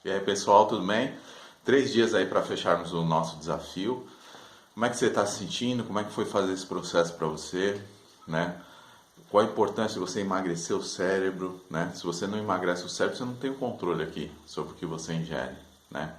E aí, pessoal, tudo bem? 3 dias aí para fecharmos o nosso desafio. Como é que você está se sentindo? Como é que foi fazer esse processo para você, né? Qual a importância de você emagrecer o cérebro, né? Se você não emagrece o cérebro, você não tem o controle aqui sobre o que você ingere, né?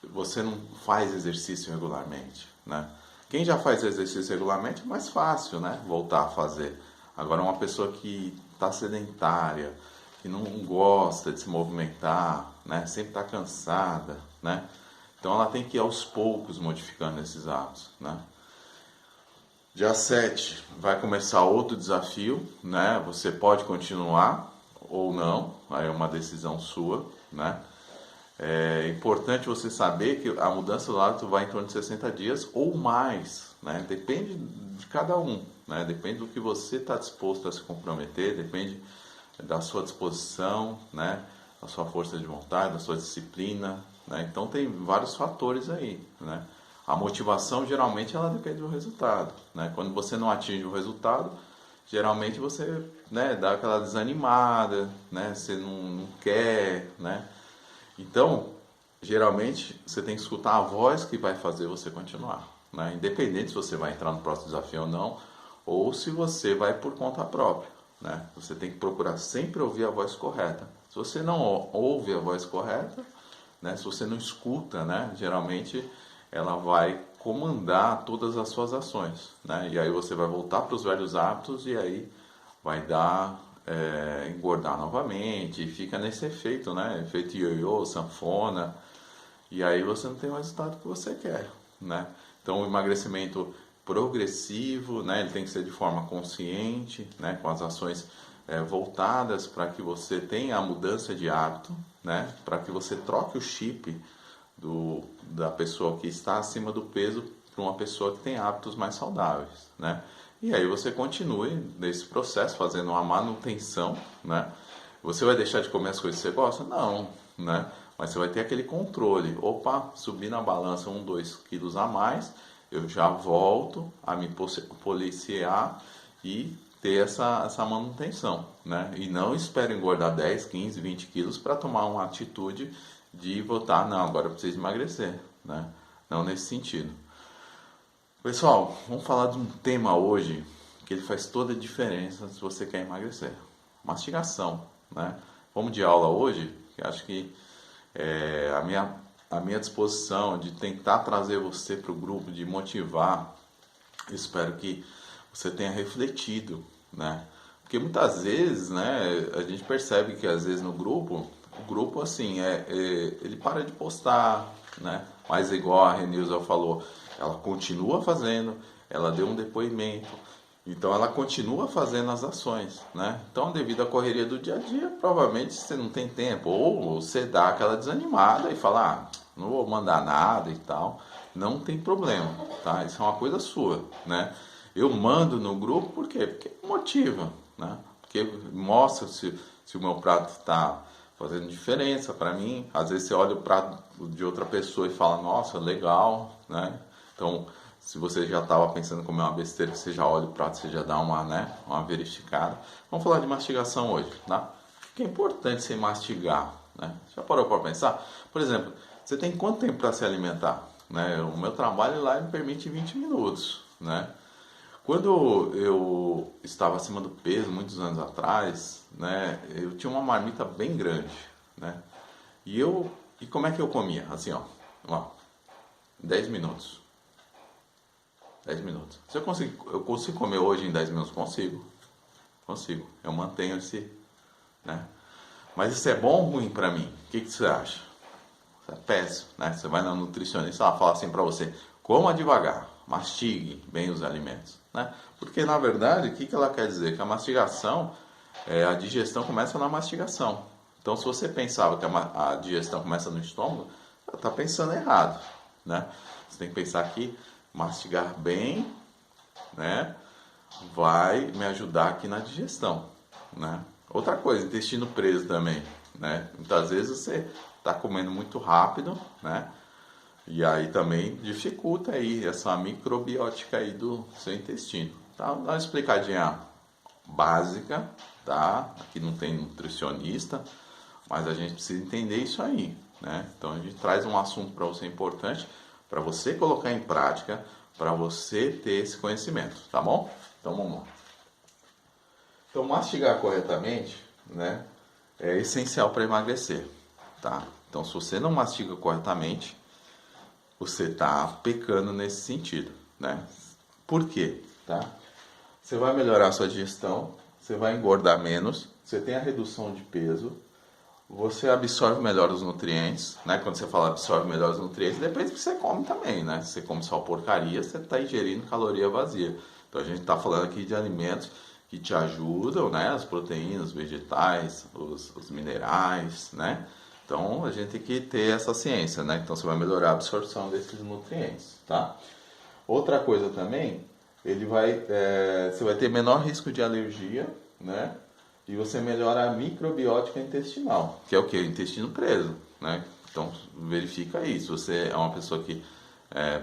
Você não faz exercício regularmente, né? Quem já faz exercício regularmente é mais fácil, né? Voltar a fazer. Agora, uma pessoa que está sedentária, que não gosta de se movimentar, né? Sempre está cansada, né? Então, ela tem que ir aos poucos modificando esses hábitos, né? Dia 7 vai começar outro desafio, né? Você pode continuar ou não, aí é uma decisão sua, né? É importante você saber que a mudança do hábito vai em torno de 60 dias ou mais, né? Depende de cada um, né? Depende do que você está disposto a se comprometer, depende da sua disposição, né? Da sua força de vontade, da sua disciplina, né? Então tem vários fatores aí, né? A motivação geralmente ela depende do resultado, né? Quando você não atinge o resultado, geralmente você, né, dá aquela desanimada, né? Você não quer, né? Então, geralmente, você tem que escutar a voz que vai fazer você continuar, né? Independente se você vai entrar no próximo desafio ou se você vai por conta própria, né? Você tem que procurar sempre ouvir a voz correta. Se você não ouve a voz correta, né? Se você não escuta, né? Geralmente, ela vai comandar todas as suas ações, né? E aí você vai voltar para os velhos hábitos e aí vai dar engordar novamente, e fica nesse efeito, né? Efeito ioiô, sanfona, e aí você não tem o resultado que você quer, né? Então, o emagrecimento progressivo, né? Ele tem que ser de forma consciente, né? Com as ações voltadas para que você tenha a mudança de hábito, né? Para que você troque o chip da pessoa que está acima do peso para uma pessoa que tem hábitos mais saudáveis, né? E aí você continue nesse processo, fazendo uma manutenção, né? Você vai deixar de comer as coisas que você gosta? Não, né? Mas você vai ter aquele controle. Opa, subir na balança 2 quilos a mais, eu já volto a me policiar e ter essa manutenção, né? E não espero engordar 10, 15, 20 quilos para tomar uma atitude de votar, não, agora eu preciso emagrecer, né? Não nesse sentido. Pessoal, vamos falar de um tema hoje que ele faz toda a diferença se você quer emagrecer. Mastigação, né? Vamos de aula hoje, que acho que a minha disposição de tentar trazer você para o grupo, de motivar, espero que você tenha refletido, né? Porque muitas vezes, né, a gente percebe que às vezes no grupo, o grupo assim, ele para de postar, né? Mas igual a Renilza falou, ela continua fazendo, ela deu um depoimento, então ela continua fazendo as ações, né? Então, devido à correria do dia a dia, provavelmente você não tem tempo, ou você dá aquela desanimada e fala, não vou mandar nada e tal, não tem problema, tá? Isso é uma coisa sua, né? Eu mando no grupo por quê? Porque motiva, né? Porque mostra se o meu prato está fazendo diferença para mim. Às vezes você olha o prato de outra pessoa e fala, nossa, legal, né? Então, se você já estava pensando em comer uma besteira, você já olha o prato, você já dá uma, né, uma verificada. Vamos falar de mastigação hoje, tá? Porque é importante você mastigar, né? Já parou para pensar? Por exemplo, você tem quanto tempo para se alimentar? Né? O meu trabalho lá me permite 20 minutos, né? Quando eu estava acima do peso, muitos anos atrás, né, eu tinha uma marmita bem grande, né? E como é que eu comia? Assim, ó, 10 minutos. 10 minutos. Se eu consigo comer hoje em 10 minutos? Consigo. Eu mantenho esse, né? Mas isso é bom ou ruim para mim? O que você acha? Isso é péssimo, né? Você vai na nutricionista, ela fala assim para você, coma devagar, mastigue bem os alimentos, né? Porque na verdade, o que ela quer dizer? Que a mastigação, a digestão começa na mastigação. Então, se você pensava que a digestão começa no estômago, você está pensando errado, né? Você tem que pensar que mastigar bem, né, vai me ajudar aqui na digestão, né? Outra coisa, intestino preso também, né? Muitas vezes você está comendo muito rápido, né? E aí também dificulta aí essa microbiótica aí do seu intestino. Tá? Dá uma explicadinha básica, tá? Aqui não tem nutricionista, mas a gente precisa entender isso aí, né? Então a gente traz um assunto para você importante, para você colocar em prática, para você ter esse conhecimento, tá bom? Então vamos lá. Então mastigar corretamente, né, é essencial para emagrecer, tá? Então se você não mastiga corretamente, você está pecando nesse sentido, né? Por quê? Tá? Você vai melhorar a sua digestão, você vai engordar menos, você tem a redução de peso, você absorve melhor os nutrientes, né? Quando você fala absorve melhor os nutrientes, depende do que você come também, né? Se você come só porcaria, você está ingerindo caloria vazia. Então a gente está falando aqui de alimentos que te ajudam, né? As proteínas, os vegetais, os minerais, né? Então a gente tem que ter essa ciência, né? Então você vai melhorar a absorção desses nutrientes, tá? Outra coisa também, você vai ter menor risco de alergia, né? E você melhora a microbiótica intestinal, que é o que? O intestino preso, né? Então verifica isso. Você é uma pessoa que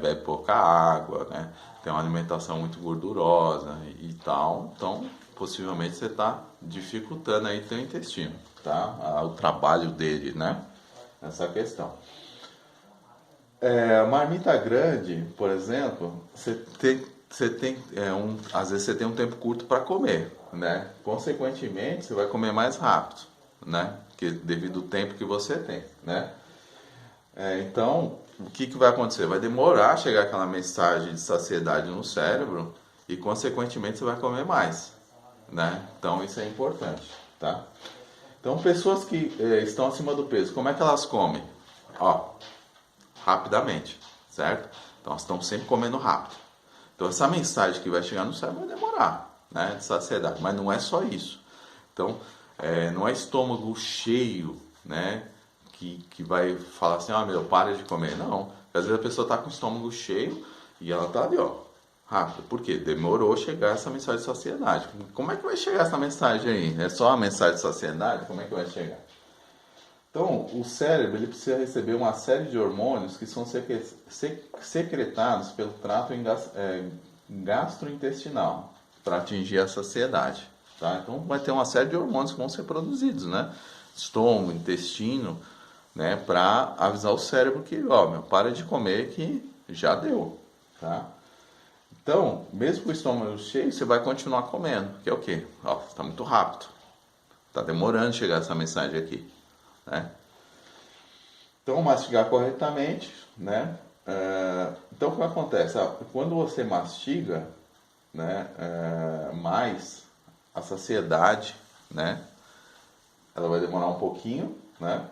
bebe pouca água, né? Tem uma alimentação muito gordurosa e tal, então possivelmente você está dificultando aí teu intestino, tá? O trabalho dele, né? Essa questão. Marmita grande, por exemplo, às vezes você tem um tempo curto para comer, né? Consequentemente, você vai comer mais rápido, né? Devido ao tempo que você tem, né? Então, o que vai acontecer? Vai demorar a chegar aquela mensagem de saciedade no cérebro e, consequentemente, você vai comer mais, né? Então, isso é importante, tá? Então, pessoas que estão acima do peso, como é que elas comem? Ó, rapidamente, certo? Então, elas estão sempre comendo rápido. Então, essa mensagem que vai chegar no cérebro vai demorar, né? De saciedade, mas não é só isso. Então, não é estômago cheio, né? Que vai falar assim, meu, para de comer. Não, às vezes a pessoa está com o estômago cheio e ela está ali, ó, rápido. Por quê? Demorou chegar essa mensagem de saciedade. Como é que vai chegar essa mensagem aí? É só a mensagem de saciedade? Como é que vai chegar? Então, o cérebro ele precisa receber uma série de hormônios que são secretados pelo trato gastrointestinal para atingir a saciedade. Tá? Então, vai ter uma série de hormônios que vão ser produzidos, né? Estômago, intestino, né? Para avisar o cérebro que, para de comer que já deu. Tá? Então, mesmo com o estômago cheio, você vai continuar comendo, que é o quê? Está muito rápido. Está demorando chegar essa mensagem aqui. Né? Então, mastigar corretamente, né? Então, o que acontece? Quando você mastiga, né, mais, a saciedade, né, ela vai demorar um pouquinho, né?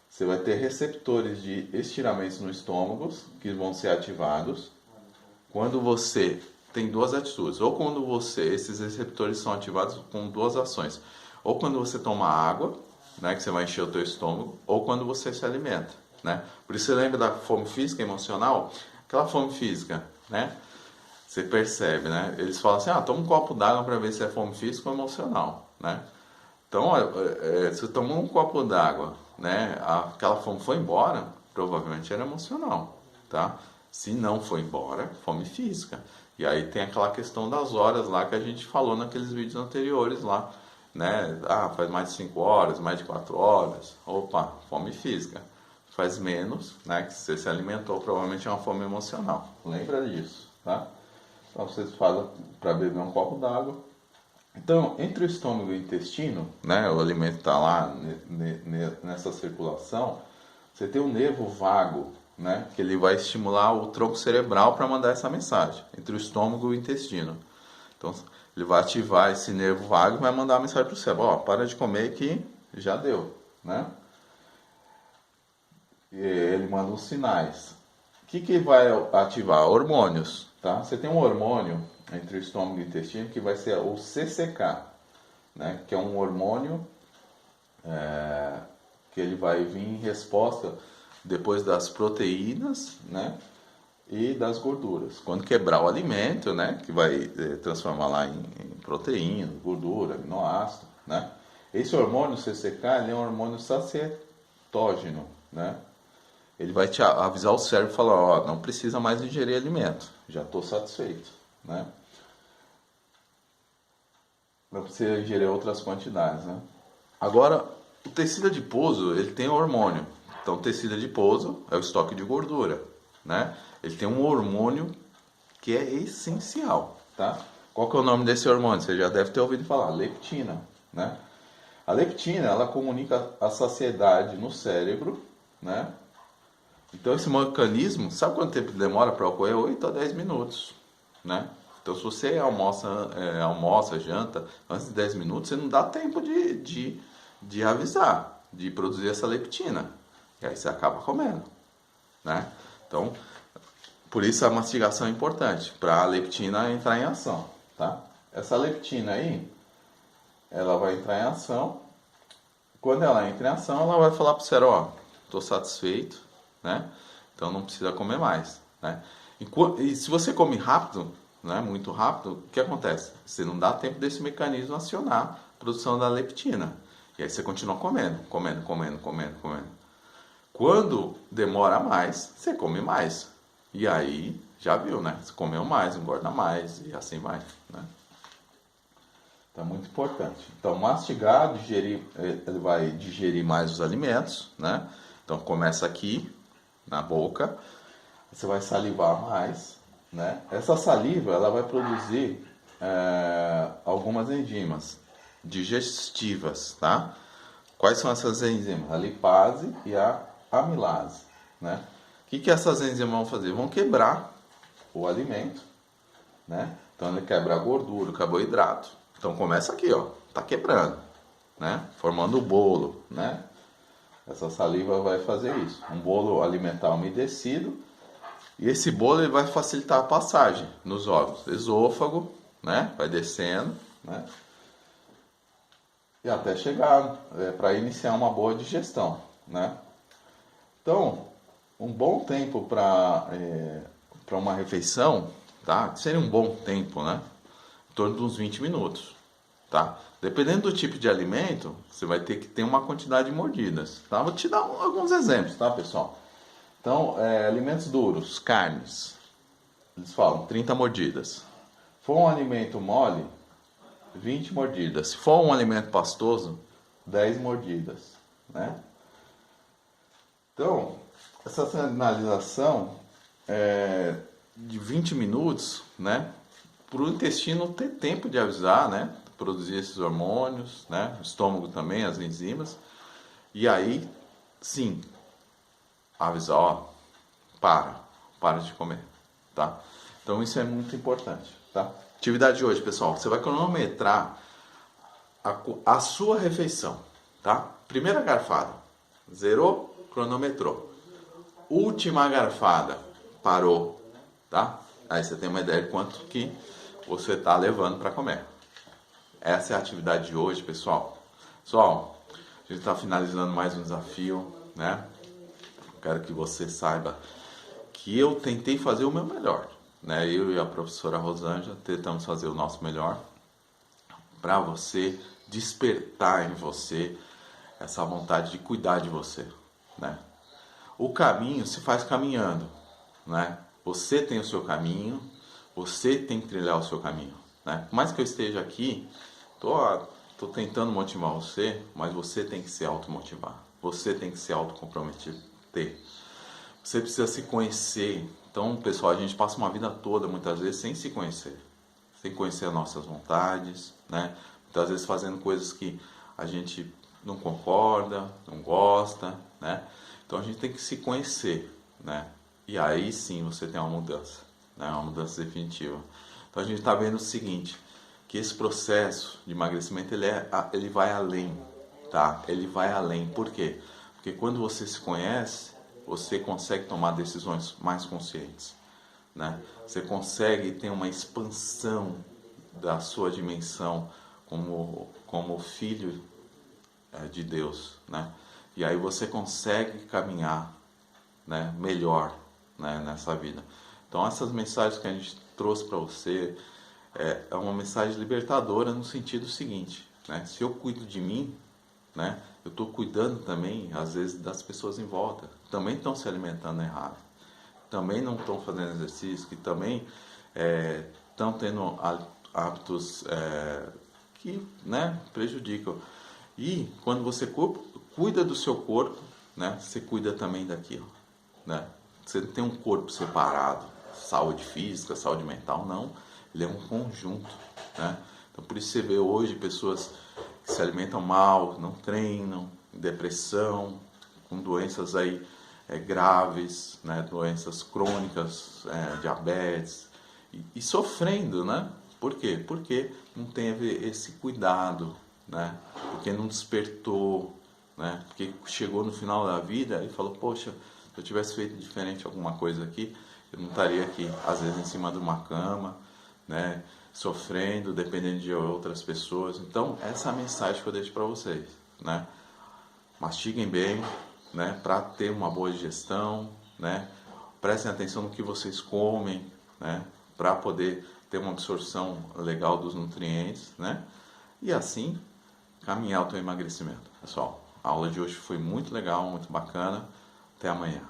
Você vai ter receptores de estiramentos no estômago que vão ser ativados. Quando você tem duas atitudes, ou quando esses receptores são ativados com duas ações, ou quando você toma água, né, que você vai encher o teu estômago, ou quando você se alimenta, né? Por isso você lembra da fome física e emocional? Aquela fome física, né? Você percebe, né? Eles falam assim, toma um copo d'água para ver se é fome física ou emocional, né? Então, se você tomou um copo d'água, né, aquela fome foi embora, provavelmente era emocional, tá? Se não foi embora, fome física. E aí tem aquela questão das horas lá que a gente falou naqueles vídeos anteriores lá, né? Faz mais de 5 horas, mais de 4 horas. Opa, fome física. Faz menos, né? Que você se alimentou, provavelmente é uma fome emocional. Lembra disso, tá? Então vocês falam para beber um copo d'água. Então, entre o estômago e o intestino, né? O alimento está lá nessa circulação. Você tem um nervo vago, né? Que ele vai estimular o tronco cerebral para mandar essa mensagem entre o estômago e o intestino. Então, ele vai ativar esse nervo vago e vai mandar uma mensagem para o cérebro: para de comer que já deu, né? E ele manda os sinais. O que vai ativar? Hormônios, tá? Você tem um hormônio entre o estômago e o intestino que vai ser o CCK, né? Que é um hormônio que ele vai vir em resposta depois das proteínas, né? E das gorduras. Quando quebrar o alimento, né, que vai transformar lá em proteína, gordura, aminoácido, né? Esse hormônio CCK, ele é um hormônio sacietógeno, né? Ele vai te avisar o cérebro e falar, não precisa mais ingerir alimento, já estou satisfeito, né? Não precisa ingerir outras quantidades, né? Agora, o tecido adiposo, ele tem hormônio, Então, tecido adiposo é o estoque de gordura, né? Ele tem um hormônio que é essencial, tá? Qual que é o nome desse hormônio? Você já deve ter ouvido falar, leptina, né? A leptina, ela comunica a saciedade no cérebro, né? Então, esse mecanismo, sabe quanto tempo demora para ocorrer? 8 a 10 minutos, né? Então, se você almoça, janta, antes de 10 minutos, você não dá tempo de avisar, de produzir essa leptina. E aí você acaba comendo, né? Então, por isso a mastigação é importante, para a leptina entrar em ação, tá? Essa leptina aí, ela vai entrar em ação. Quando ela entra em ação, ela vai falar para o cérebro, ó, estou satisfeito, né? Então não precisa comer mais, né? E se você come rápido, né, muito rápido, o que acontece? Você não dá tempo desse mecanismo acionar a produção da leptina. E aí você continua comendo. Quando demora mais, você come mais. E aí, já viu, né? Você comeu mais, engorda mais e assim vai, né? Então, é muito importante. Então, mastigar, digerir, ele vai digerir mais os alimentos, né? Então, começa aqui, na boca. Você vai salivar mais, né? Essa saliva, ela vai produzir algumas enzimas digestivas, tá? Quais são essas enzimas? A lipase e a amilase, né? O que essas enzimas vão fazer? Vão quebrar o alimento, né? Então ele quebra a gordura, o carboidrato. Então começa aqui, ó, tá quebrando, né? Formando o bolo, né? Essa saliva vai fazer isso, um bolo alimentar umedecido. E esse bolo ele vai facilitar a passagem nos órgãos, esôfago, né? Vai descendo, né? E até chegar para iniciar uma boa digestão, né? Então, um bom tempo para uma refeição, tá? Seria um bom tempo, né? Em torno de uns 20 minutos, tá? Dependendo do tipo de alimento, você vai ter que ter uma quantidade de mordidas, tá? Vou te dar alguns exemplos, tá, pessoal? Então, alimentos duros, carnes, eles falam 30 mordidas. Se for um alimento mole, 20 mordidas. Se for um alimento pastoso, 10 mordidas, né? Então, essa sinalização de 20 minutos, né? Para o intestino ter tempo de avisar, né? Produzir esses hormônios, né? O estômago também, as enzimas. E aí, sim, avisar, ó, para de comer, tá? Então isso é muito importante, tá? Atividade de hoje, pessoal, você vai cronometrar a sua refeição, tá? Primeira garfada, zerou, cronometrou. Última garfada, parou, tá? Aí você tem uma ideia de quanto que você está levando para comer. Essa é a atividade de hoje, pessoal. Pessoal, a gente está finalizando mais um desafio, né? Quero que você saiba que eu tentei fazer o meu melhor, né? Eu e a professora Rosângela tentamos fazer o nosso melhor para você despertar em você essa vontade de cuidar de você, né? O caminho se faz caminhando, né? Você tem o seu caminho, você tem que trilhar o seu caminho, né? Por mais que eu esteja aqui, tô tentando motivar você, mas você tem que se automotivar. Você tem que se autocomprometer. Você precisa se conhecer. Então, pessoal, a gente passa uma vida toda, muitas vezes, sem se conhecer. Sem conhecer as nossas vontades, né? Muitas vezes fazendo coisas que a gente não concorda, não gosta, né? Então, a gente tem que se conhecer, né? E aí, sim, você tem uma mudança, né? Uma mudança definitiva. Então, a gente está vendo o seguinte, que esse processo de emagrecimento, ele vai além, tá? Ele vai além. Por quê? Porque quando você se conhece, você consegue tomar decisões mais conscientes, né? Você consegue ter uma expansão da sua dimensão como filho de Deus, né? E aí você consegue caminhar, né, melhor, né, nessa vida. Então essas mensagens que a gente trouxe para você é uma mensagem libertadora no sentido seguinte, né? Se eu cuido de mim, né, eu estou cuidando também, às vezes, das pessoas em volta. Também estão se alimentando errado. Também não estão fazendo exercício, que também estão tendo hábitos que, né, prejudicam. E quando você cuida do seu corpo, né, você cuida também daquilo, né? Você não tem um corpo separado, saúde física, saúde mental, não. Ele é um conjunto, né? Então por isso você vê hoje pessoas que se alimentam mal, não treinam, depressão, com doenças aí graves, né? Doenças crônicas, diabetes, e sofrendo, né? Por quê? Porque não teve esse cuidado, né? Porque não despertou, né? Porque chegou no final da vida e falou, poxa, se eu tivesse feito diferente alguma coisa aqui, eu não estaria aqui, às vezes em cima de uma cama, né? Sofrendo, dependendo de outras pessoas. Então, essa é a mensagem que eu deixo para vocês, né? Mastiguem bem, né? Para ter uma boa digestão, né? Prestem atenção no que vocês comem, né? Para poder ter uma absorção legal dos nutrientes, né? E assim caminhar o teu emagrecimento. Pessoal, a aula de hoje foi muito legal, muito bacana. Até amanhã.